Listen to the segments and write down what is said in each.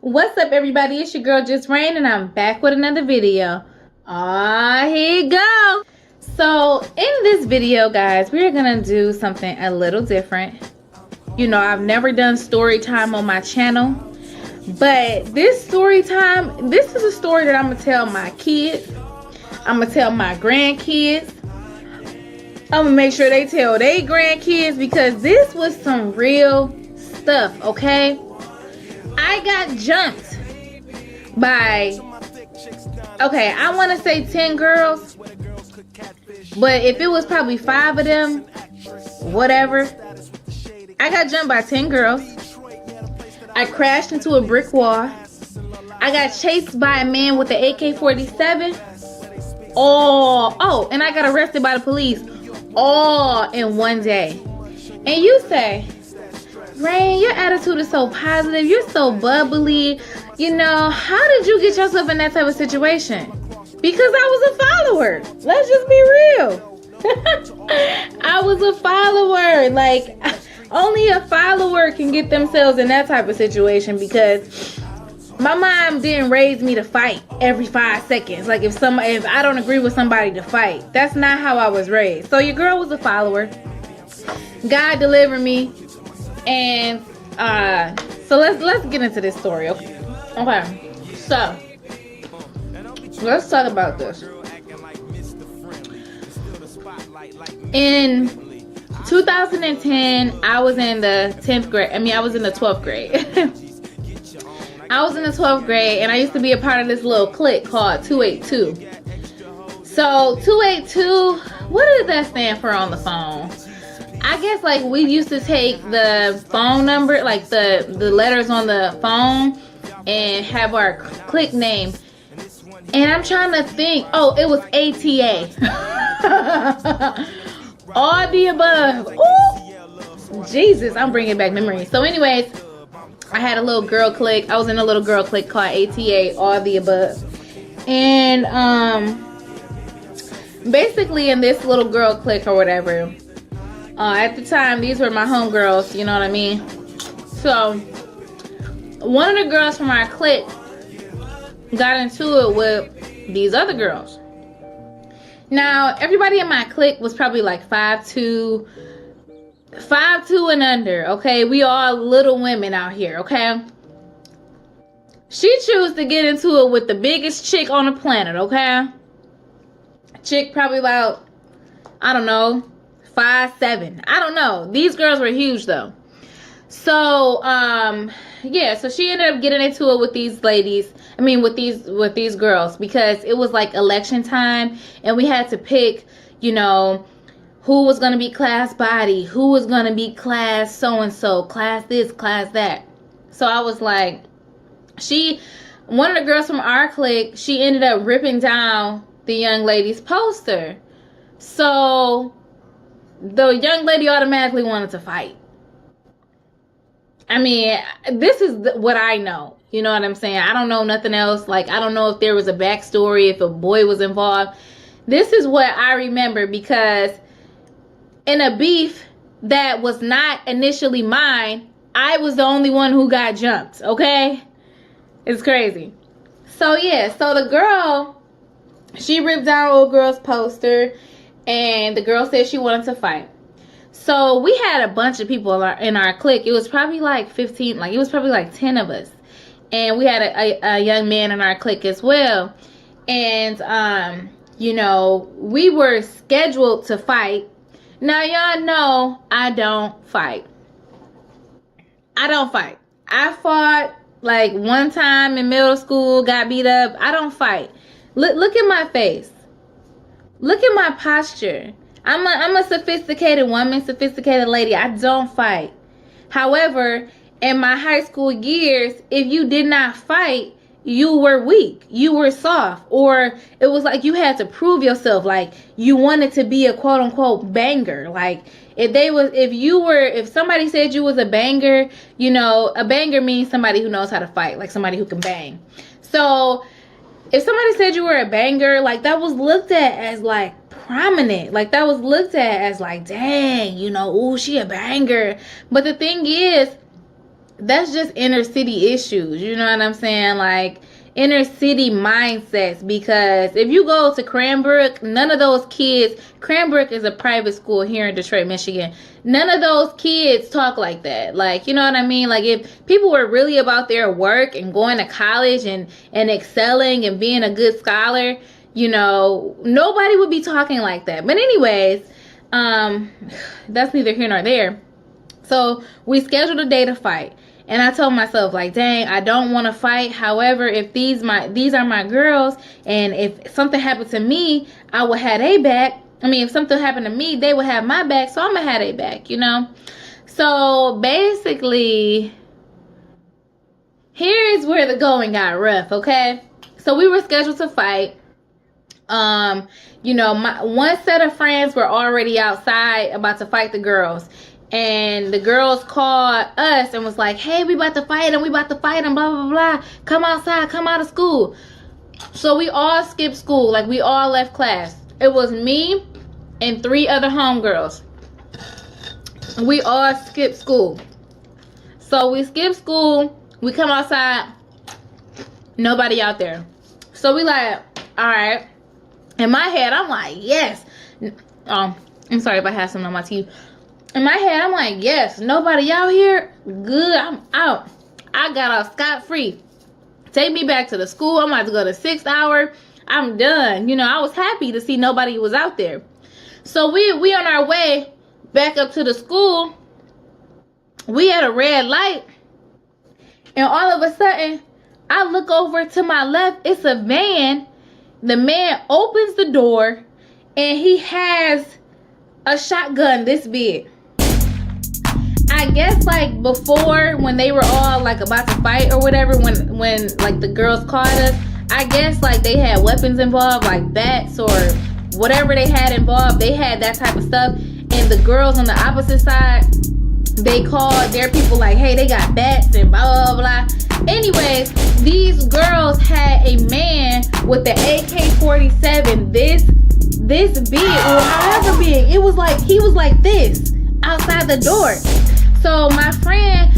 What's up, everybody? It's your girl Just Rain, and I'm back with another video. Here you go. So in this video, guys, we're gonna do something a little different. You know, I've never done story time on my channel, but this story time, this is a story that I'm gonna tell my kids. I'm gonna tell my grandkids. I'm gonna make sure they tell their grandkids, because this was some real stuff, okay? I got jumped by, okay, I want to say 10 girls, but if it was probably 5 of them, whatever. I got jumped by 10 girls. I crashed into a brick wall. I got chased by a man with an AK-47. Oh, and I got arrested by the police all in one day. And you say, Rain, your attitude is so positive. You're so bubbly. You know, how did you get yourself in that type of situation? Because I was a follower. Let's just be real. I was a follower. Like, only a follower can get themselves in that type of situation, because my mom didn't raise me to fight every 5 seconds. Like, if I don't agree with somebody, to fight. That's not how I was raised. So your girl was a follower. God delivered me. And so let's get into this story. Okay, so let's talk about this. In 2010, I was in the 10th grade. I was in the 12th grade. I was in the 12th grade, and I used to be a part of this little clique called 282. So 282, what does that stand for on the phone? I guess, like, we used to take the phone number, like the letters on the phone, and have our clique name. And I'm trying to think. Oh, it was ATA. All the above. Ooh. Jesus, I'm bringing back memories. So anyways, I had a little girl clique. I was in a little girl clique called ATA, all the above. And basically in this little girl clique or whatever, at the time, these were my homegirls, you know what I mean? So, one of the girls from our clique got into it with these other girls. Now, everybody in my clique was probably like 5'2", 5'2" and under, okay? We all little women out here, okay? She chose to get into it with the biggest chick on the planet, okay? Chick probably about, I don't know, 5'7". I don't know. These girls were huge though. So yeah, so she ended up getting into it with these ladies. With these girls, because it was like election time, and we had to pick, you know, who was gonna be class body, who was gonna be class so and so, class this, class that. So I was like, one of the girls from our clique, she ended up ripping down the young lady's poster. So the young lady automatically wanted to fight. This is what I know. You know what I'm saying? I don't know nothing else. Like, I don't know if there was a backstory, if a boy was involved. This is what I remember, because in a beef that was not initially mine, I was the only one who got jumped, okay? It's crazy. So, yeah. So, the girl, she ripped down old girl's poster. And the girl said she wanted to fight. So we had a bunch of people in our clique. It was probably like 15, like it was probably like 10 of us. And we had a young man in our clique as well. And, you know, we were scheduled to fight. Now, y'all know I don't fight. I don't fight. I fought like one time in middle school, got beat up. I don't fight. Look at my face. Look at my posture. I'm a sophisticated woman, sophisticated lady. I don't fight. However, in my high school years, if you did not fight, you were weak. You were soft. Or it was like you had to prove yourself. Like, you wanted to be a quote unquote banger. Like, if somebody said you was a banger, you know, a banger means somebody who knows how to fight, like somebody who can bang. So if somebody said you were a banger, like, that was looked at as like prominent. Like, that was looked at as like, dang, you know, ooh, she a banger. But the thing is, that's just inner city issues. You know what I'm saying? Like, inner city mindsets. Because if you go to Cranbrook, none of those kids, Cranbrook is a private school here in Detroit, Michigan. None of those kids talk like that. Like, you know what I mean? Like, if people were really about their work and going to college and excelling and being a good scholar, you know, nobody would be talking like that. But anyways, that's neither here nor there. So we scheduled a day to fight. And I told myself, like, dang, I don't want to fight. However, if these are my girls, and if something happened to me, I would have their back. I mean, if something happened to me, they would have my back, so I'm going to have their back, you know? So basically, here is where the going got rough, okay? So we were scheduled to fight. You know, my one set of friends were already outside about to fight the girls. And the girls called us and was like, hey, we about to fight and blah, blah, blah. Come outside, come out of school. So we all skipped school. Like, we all left class. It was me and 3 other homegirls. We all skipped school. So we skipped school. We come outside. Nobody out there. So we like, all right. In my head, I'm like, yes. I'm sorry if I have something on my teeth. In my head, I'm like, yes, nobody out here. Good, I'm out. I got off scot-free. Take me back to the school. I'm about to go to 6th hour. I'm done. You know, I was happy to see nobody was out there. So we on our way back up to the school. We had a red light. And all of a sudden, I look over to my left. It's a van. The man opens the door. And he has a shotgun this big. I guess, like, before, when they were all, like, about to fight or whatever, when like, the girls caught us, I guess, like, they had weapons involved, like bats or whatever they had involved. They had that type of stuff. And the girls on the opposite side, they called their people, like, hey, they got bats and blah, blah, blah. Anyways, these girls had a man with the AK-47, this big, or however big. It was like, he was like this, outside the door. So my friend,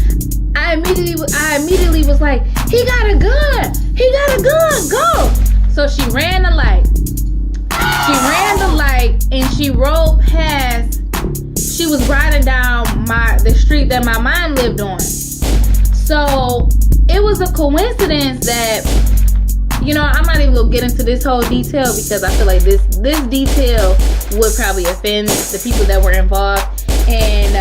I immediately was like, he got a gun, go. So she ran the light. And she rolled past. She was riding down the street that my mom lived on. So it was a coincidence that, you know, I'm not even gonna get into this whole detail because I feel like this detail would probably offend the people that were involved. And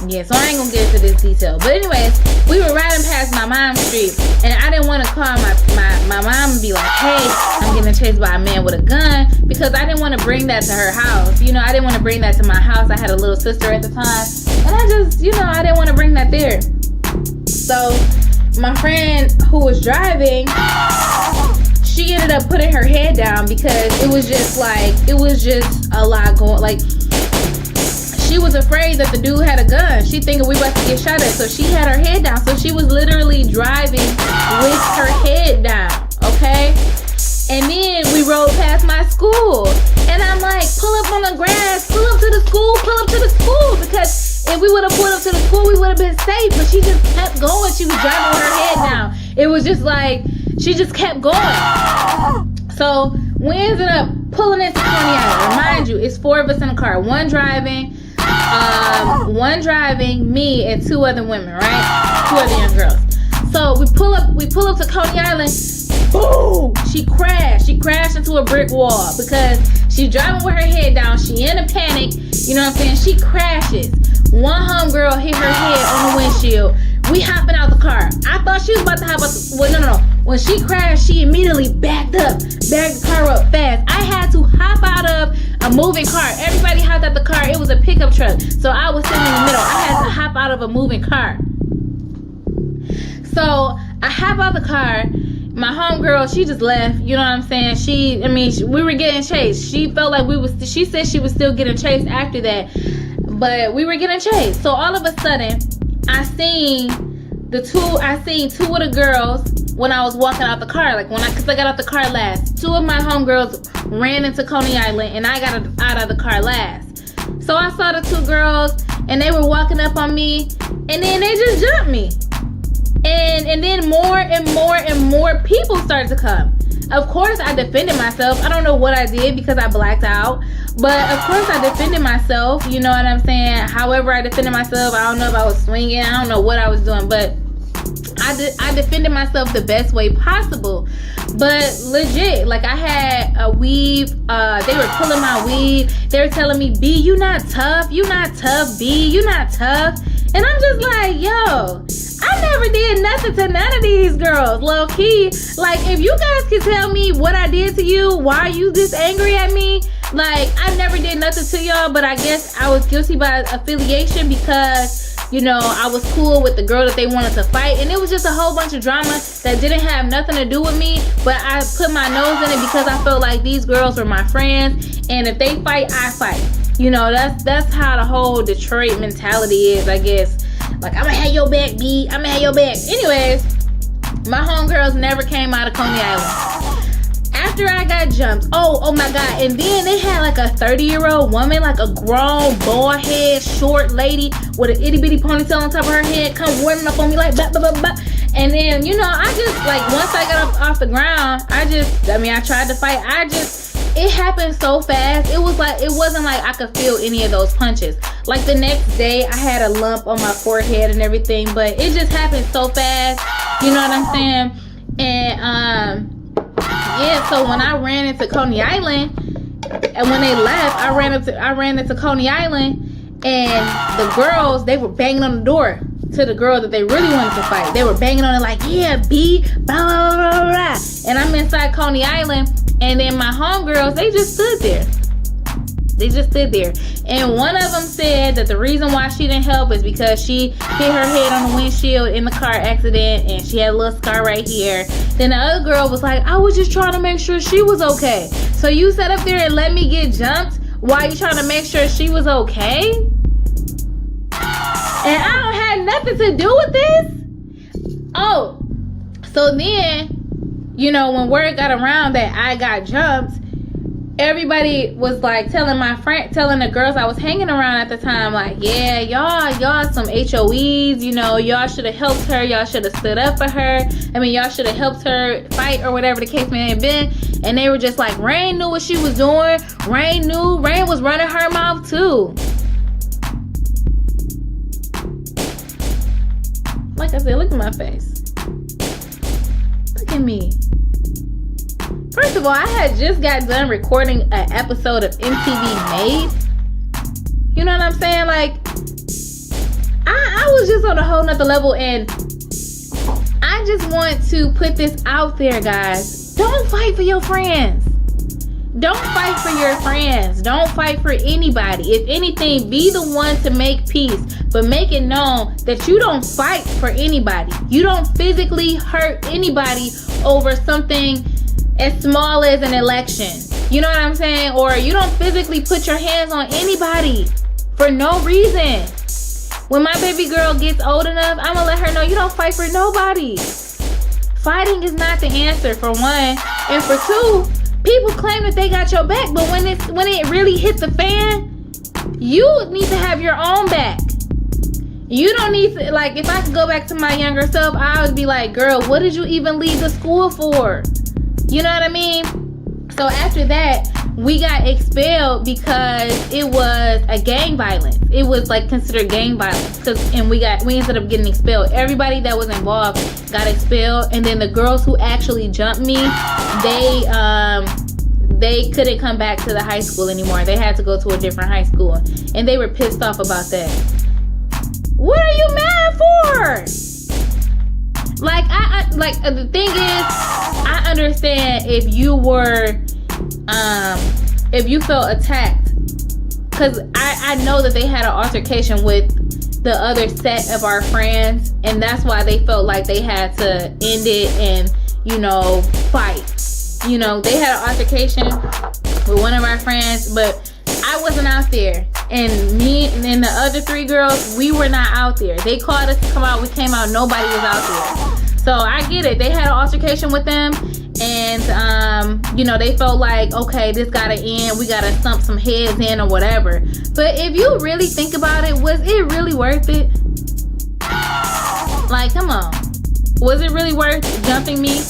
yeah, so I ain't gonna get into this detail. But anyways, we were riding past my mom's street, and I didn't want to call my mom and be like, hey, I'm getting chased by a man with a gun, because I didn't want to bring that to her house. You know, I didn't want to bring that to my house. I had a little sister at the time, and I just, you know, I didn't want to bring that there. So my friend who was driving, she ended up putting her head down because it was just a lot going, like, she was afraid that the dude had a gun. She thinking we about to get shot at. So she had her head down. So she was literally driving with her head down. Okay? And then we rode past my school. And I'm like, pull up on the grass. Pull up to the school. Because if we would have pulled up to the school, we would have been safe. But she just kept going. She was driving with her head down. It was just like, she just kept going. So we ended up pulling into Coney Island. Mind you, it's 4 of us in the car. One driving, me and 2 other women, right? 2 other young girls. So we pull up to Coney Island. Boom! She crashed into a brick wall because she's driving with her head down. She in a panic. You know what I'm saying? She crashes. One homegirl hit her head on the windshield. We hopping out the car. I thought she was about to hop out no. When she crashed, she immediately backed the car up fast. I had to hop out of a moving car. Everybody hopped out the car. It was a pickup truck. So I was sitting in the middle. I had to hop out of a moving car. So I hop out the car. My homegirl, she just left. You know what I'm saying? We were getting chased. She felt like she said she was still getting chased after that. But we were getting chased. So all of a sudden, I seen 2 of the girls when I was walking out the car. Like, because I got out the car last. 2 of my homegirls ran into Coney Island, and I got out of the car last. So I saw the 2 girls, and they were walking up on me, and then they just jumped me. And then more and more and more people started to come. Of course, I defended myself. I don't know what I did because I blacked out. But of course, I defended myself. You know what I'm saying? However I defended myself, I don't know if I was swinging. I don't know what I was doing. But I defended myself the best way possible. But legit, like I had a weave. They were pulling my weave. They were telling me, B, you not tough. You not tough, B. You not tough. And I'm just like, yo, I never did nothing to none of these girls, low key. Like, if you guys can tell me what I did to you, why are you this angry at me? Like, I never did nothing to y'all, but I guess I was guilty by affiliation because, you know, I was cool with the girl that they wanted to fight. And it was just a whole bunch of drama that didn't have nothing to do with me. But I put my nose in it because I felt like these girls were my friends. And if they fight, I fight. You know, that's how the whole Detroit mentality is, I guess. Like, I'm gonna have your back, B. I'm gonna have your back. Anyways, my homegirls never came out of Coney Island. After I got jumped, oh my God. And then they had like a 30-year-old woman, like a grown, bald head, short lady with an itty bitty ponytail on top of her head, come running up on me like, bah, bah, bah, bah. And then, you know, I just, like, once I got up off the ground, I tried to fight. It happened so fast. It wasn't like I could feel any of those punches. Like the next day, I had a lump on my forehead and everything, but it just happened so fast. You know what I'm saying? And yeah. So when I ran into Coney Island, and when they left, I ran into Coney Island, and the girls, they were banging on the door to the girl that they really wanted to fight. They were banging on it like, yeah, B, blah, blah, blah, blah, blah. And I'm inside Coney Island, and then my homegirls, they just stood there. And one of them said that the reason why she didn't help is because she hit her head on the windshield in the car accident, and she had a little scar right here. Then the other girl was like, I was just trying to make sure she was okay. So you sat up there and let me get jumped while you trying to make sure she was okay? And I don't have nothing to do with this? Oh, so then, you know, when word got around that I got jumped, everybody was like telling the girls I was hanging around at the time, like, yeah, y'all some HOEs, you know, y'all should have helped her, y'all should have stood up for her. I mean, y'all should have helped her fight or whatever the case may have been. And they were just like, Rain knew what she was doing. Rain was running her mouth too. Like I said, look at my face. Look at me. First of all, I had just got done recording an episode of MTV Made. You know what I'm saying? Like, I was just on a whole nother level, and I just want to put this out there, guys. Don't fight for your friends. Don't fight for your friends. Don't fight for anybody. If anything, be the one to make peace. But make it known that you don't fight for anybody. You don't physically hurt anybody over something as small as an election. You know what I'm saying? Or you don't physically put your hands on anybody for no reason. When my baby girl gets old enough, I'm gonna let her know you don't fight for nobody. Fighting is not the answer, for one. And for two, people claim that they got your back, but when it really hits the fan, you need to have your own back. You don't need to, like, if I could go back to my younger self, I would be like, girl, what did you even leave the school for? You know what I mean? So after that, we got expelled because it was a gang violence. It was like considered gang violence, and we ended up getting expelled. Everybody that was involved got expelled, and then the girls who actually jumped me, they couldn't come back to the high school anymore. They had to go to a different high school, and they were pissed off about that. What are you mad for? Like, the thing is, I understand if you felt attacked, because I know that they had an altercation with the other set of our friends, and that's why they felt like they had to end it and, you know, fight. You know, they had an altercation with one of our friends, but I wasn't out there. And me and the other three girls, we were not out there. They called us to come out. We came out. Nobody was out there. So I get it. They had an altercation with them. And, you know, they felt like, okay, this got to end. We got to stump some heads in or whatever. But if you really think about it, was it really worth it? Like, come on. Was it really worth jumping me?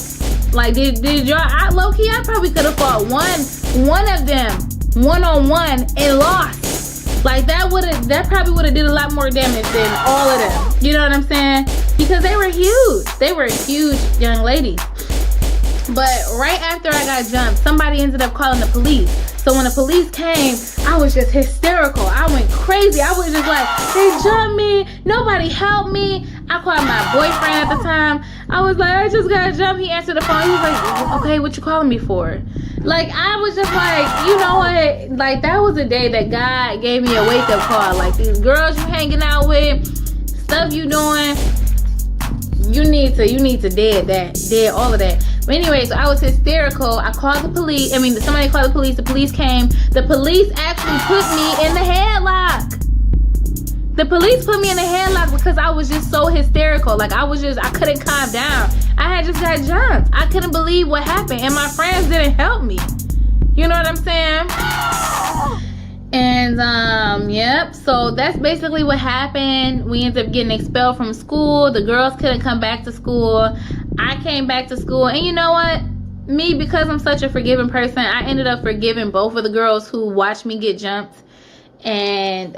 Like, did y'all? Low-key, I probably could have fought one of them one-on-one and lost. Like, that probably would have did a lot more damage than all of them. You know what I'm saying? Because they were huge. They were huge young ladies. But right after I got jumped, somebody ended up calling the police. So when the police came, I was just hysterical. I went crazy. I was just like, they jumped me. Nobody helped me. I called my boyfriend at the time. I was like, I just got jumped. He answered the phone. He was like, okay, what you calling me for? Like, I was just like, you know what? Like, that was a day that God gave me a wake-up call. Like, these girls you hanging out with, stuff you doing, you need to dead all of that. But anyway, so I was hysterical. I called the police. I mean, somebody called the police. The police came. The police actually put me in the headlock. The police put me in the headlock because I was just so hysterical. Like, I couldn't calm down. I had just got jumped. I couldn't believe what happened. And my friends didn't help me. You know what I'm saying? And, yep. So that's basically what happened. We ended up getting expelled from school. The girls couldn't come back to school. I came back to school. And you know what? Me, because I'm such a forgiving person, I ended up forgiving both of the girls who watched me get jumped. And,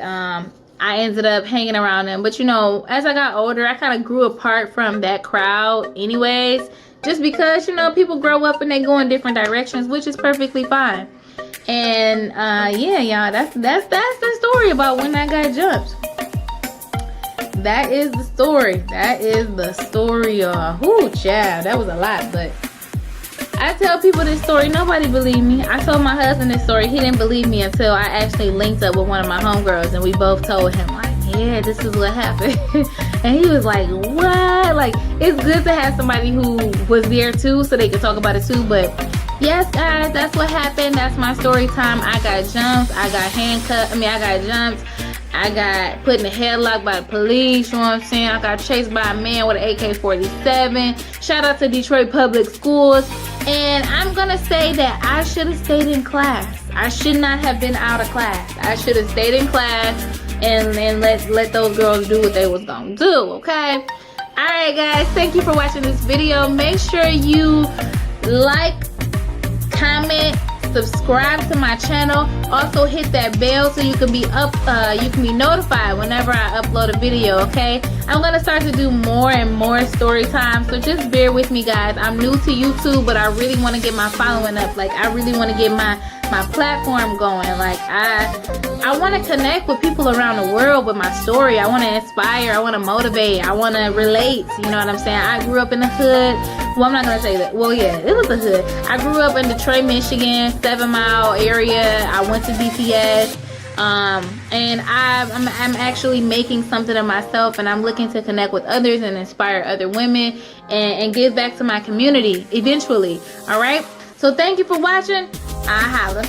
I ended up hanging around them. But, you know, as I got older, I kind of grew apart from that crowd anyways. Just because, you know, people grow up and they go in different directions, which is perfectly fine. And, yeah, y'all, that's the story about when I got jumped. That is the story. That is the story, y'all. Whoo, child, that was a lot, but I tell people this story, nobody believed me. I told my husband this story, he didn't believe me until I actually linked up with one of my homegirls and we both told him, like, yeah, this is what happened. And he was like, what? Like, it's good to have somebody who was there too so they could talk about it too. But yes, guys, that's what happened. That's my story time. I got jumped. I got handcuffed. I got jumped. I got put in a headlock by the police, you know what I'm saying? I got chased by a man with an AK-47. Shout out to Detroit Public Schools. And I'm gonna say that I should have stayed in class. I should not have been out of class. I should have stayed in class and let those girls do what they was gonna do, okay? Alright guys, thank you for watching this video. Make sure you like, comment, subscribe to my channel. Also hit that bell so you can be notified whenever I upload a video, okay? I'm gonna start to do more and more story time, so just bear with me, guys. I'm new to YouTube, but I really want to get my following up. Like, I really want to get my platform going. Like, I want to connect with people around the world with my story. I want to inspire. I want to motivate. I want to relate. You know what I'm saying? I grew up in the hood. Well, I'm not going to say that. Well, yeah, it was the hood. I grew up in Detroit, Michigan, 7 Mile area. I went to DPS. And I'm actually making something of myself, and I'm looking to connect with others and inspire other women and give back to my community eventually. All right. So thank you for watching. I holla.